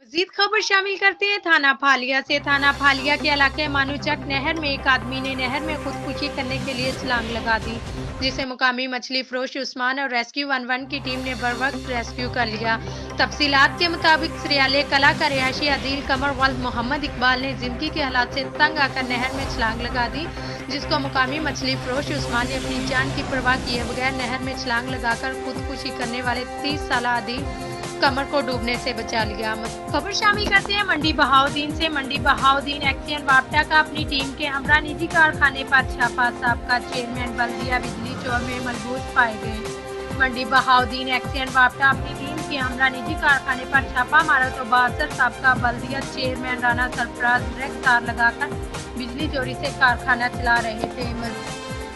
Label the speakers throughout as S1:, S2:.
S1: मजीद खबर शामिल करते हैं थाना फालिया से। थाना फालिया के इलाके मानूचक नहर में एक आदमी ने नहर में खुदकुशी करने के लिए छलांग लगा दी, जिसे मुकामी मछली फरोश उस्मान और रेस्क्यू 11 की टीम ने बर वक्त रेस्क्यू कर लिया। तफसीलात के मुताबिक सरियाले कला का रिहायशी अदील कमर वल्द मोहम्मद इकबाल ने जिंदगी के हालात से तंग आकर नहर में छलांग लगा दी, जिसको मुकामी मछली फरोश उस्मान ने अपनी जान की परवाह किए बगैर नहर में छलांग लगाकर खुदकुशी करने वाले 30 साल अदील कमर को डूबने से बचा लिया। खबर शामिल करते हैं मंडी बहाउद्दीन से। मंडी बहाउद्दीन एक्सियन वापटा का अपनी टीम के हमरा निजी कारखाने पर छापा। साबका चेयरमैन बल्दिया बिजली चोर में मलबूस पाए गए। मंडी बहाउद्दीन एक्सियन वापटा अपनी टीम के हमरा निजी कारखाने पर छापा मारा तो 62 साबका बल्दिया चेयरमैन राना सरफराज डायरेक्ट तार लगाकर बिजली चोरी से कारखाना चला रहे थे।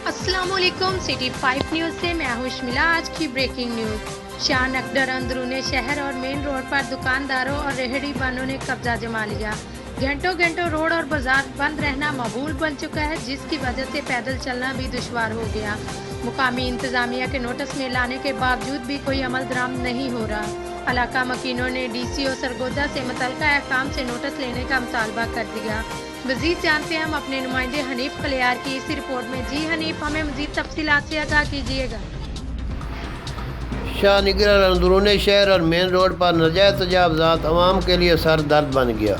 S1: अस्सलामुअलैकुम, सिटी 5 न्यूज़ से मैं हूं शमिला। आज की ब्रेकिंग न्यूज़। शान अकदर अंदरूने शहर और मेन रोड पर दुकानदारों और रेहड़ी वालों ने कब्जा जमा लिया। घंटों घंटों रोड और बाजार बंद रहना मामूल बन चुका है, जिसकी वजह से पैदल चलना भी दुश्वार हो गया। मुकामी इंतजामिया के नोटिस में लाने के बावजूद भी कोई अमल दरामद नहीं हो रहा। इलाका मकीनों ने DCO सरगोदा से मुतल्लिका अहकाम से नोटिस लेने का मुतालबा कर दिया। मजीद जानते हैं हम अपने नुमाइंदे हनीफ कलियार की इसी रिपोर्ट में। जी हनीफ, हमें मजीद तफसीलात से आगाह कीजिएगा।
S2: शाहनगर अंदरूनी शहर और मेन रोड पर नाजायज़ तजावज़ात आवाम के लिए सर दर्द बन गया।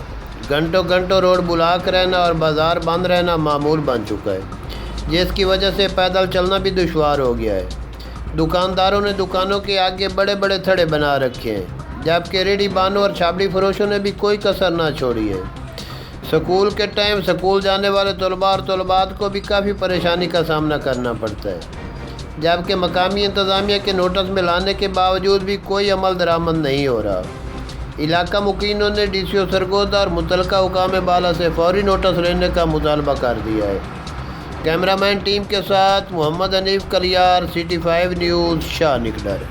S2: घंटों घंटों रोड ब्लॉक रहना और बाज़ार बंद रहना मामूल बन चुका है, जिसकी वजह से पैदल चलना भी दुश्वार हो गया है। दुकानदारों ने दुकानों के आगे बड़े बड़े थड़े बना रखे हैं, जबकि रेडी बानों और छाबड़ी फरोशों ने भी कोई कसर ना छोड़ी है। स्कूल के टाइम स्कूल जाने वाले तलबा और तलबात को भी काफ़ी परेशानी का सामना करना पड़ता है, जबकि मकामी इंतज़ामिया के नोटिस में लाने के बावजूद भी कोई अमल दरामद नहीं हो रहा। इलाका मुकीनों ने DCO सरगोदा और मुतल्लिका हुकाम बाला से फौरी नोटिस लेने का मुतालबा कर दिया है। कैमरामैन टीम के साथ मोहम्मद हनीफ कलियार, सिटी 5 न्यूज़, शाहनगर।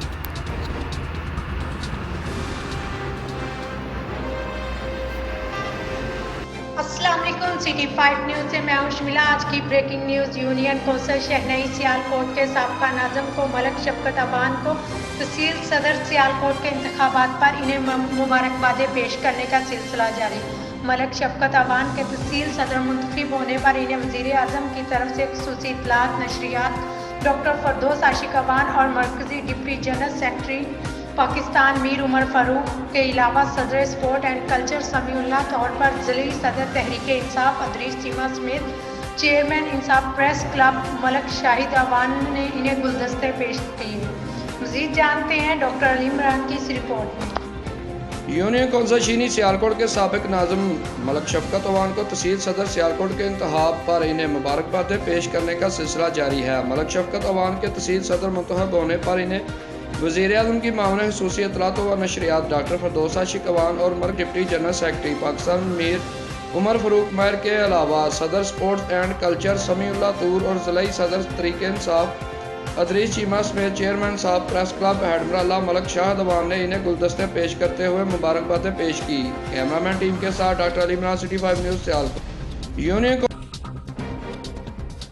S1: अस्सलामुअलैकुम, सिटी 5 न्यूज़ से मैं हूं शमिला। आज की ब्रेकिंग न्यूज़। यूनियन कौंसिल शहनाई सियालकोट के साबका नाज़िम को मलक शफकत अवान को तहसील सदर सियालकोट के इंतखाबात पर इन्हें मुबारकबादें पेश करने का सिलसिला जारी। मलक शफकत अवान के तहसील सदर मुंतखब होने पर इन्हें वज़ीर आज़म की तरफ से खुसूसी इत्तलात नशरियात डॉक्टर फरदौस आशिक अवान और मरकज़ी deputy general secretary Pakistan Mir Umar Farooq के अलावा सदर स्पोर्ट एंड कल्चर समीउल्लाह तौर पर ज़िली सदर तहरीक इंसाफ अदरीस चीमा समेत चेयरमैन इंसाफ प्रेस क्लब मलक शाहिद अवान ने इन्हें गुलदस्ते पेश किए। मज़ीद जानते हैं डॉक्टर अली इमरान की इस रिपोर्ट में।
S3: यूनियन कौंसिल शीनी सियालकोट के साबिक नाज़िम मलक शफकत अवान को तहसील सदर सियालकोट के इंतखाब पर इन्हें मुबारकबादें पेश करने का सिलसिला जारी है। मलक शफकत अवान के तहसील सदर मुंतखब होने पर इन्हें वज़ीर आज़म की मामले खसूसी इत्तलात व नशरियात डॉक्टर फरदौस आशिक अवान और मर्क deputy general secretary Pakistan Mir Umar Farooq Mehar के अलावा सदर sports and culture Samiullah Toor और ज़िला सदर तहरीक इंसाफ अदरीस चीमा समेत चेयरमैन साहब प्रेस क्लब हेडमराला मलक शाहिद अवान ने इन्हें गुलदस्ते पेश करते हुए मुबारकबादें पेश की। कैमरामैन टीम के साथ doctor Ali Imran, city 5 news Sialkot. Union